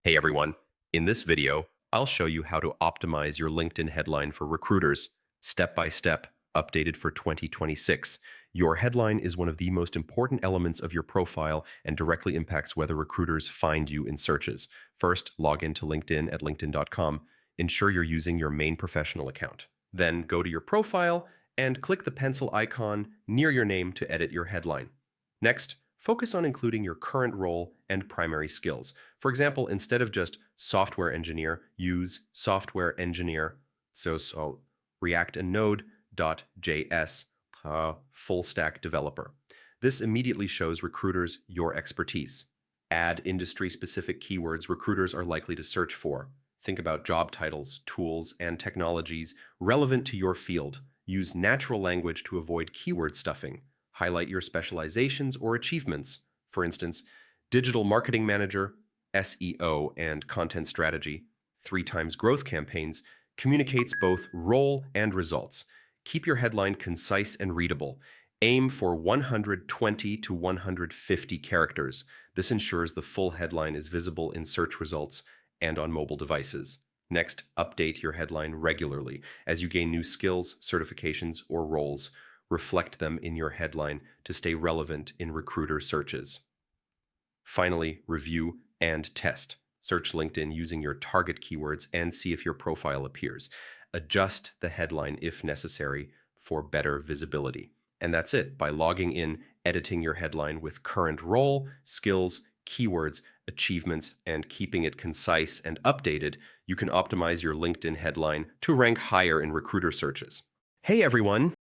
Hey everyone, in this video, I'll show you how to optimize your LinkedIn headline for recruiters, step by step, updated for 2026. Your headline is one of the most important elements of your profile and directly impacts whether recruiters find you in searches. First, log into LinkedIn at linkedin.com. Ensure you're using your main professional account. Then go to your profile and click the pencil icon near your name to edit your headline. Next, focus on including your current role and primary skills. For example, instead of just software engineer, use software engineer, so React and Node.js, full stack developer. This immediately shows recruiters your expertise. Add industry specific keywords recruiters are likely to search for. Think about job titles, tools, and technologies relevant to your field. Use natural language to avoid keyword stuffing. Highlight your specializations or achievements. For instance, digital marketing manager, SEO, and content strategy, 3 times growth campaigns, communicates both role and results. Keep your headline concise and readable. Aim for 120 to 150 characters. This ensures the full headline is visible in search results and on mobile devices. Next, update your headline regularly. As you gain new skills, certifications, or roles, reflect them in your headline to stay relevant in recruiter searches. Finally, review and test. Search LinkedIn using your target keywords and see if your profile appears. Adjust the headline if necessary for better visibility. And that's it. By logging in, editing your headline with current role, skills, keywords, achievements, and keeping it concise and updated, you can optimize your LinkedIn headline to rank higher in recruiter searches. Hey everyone!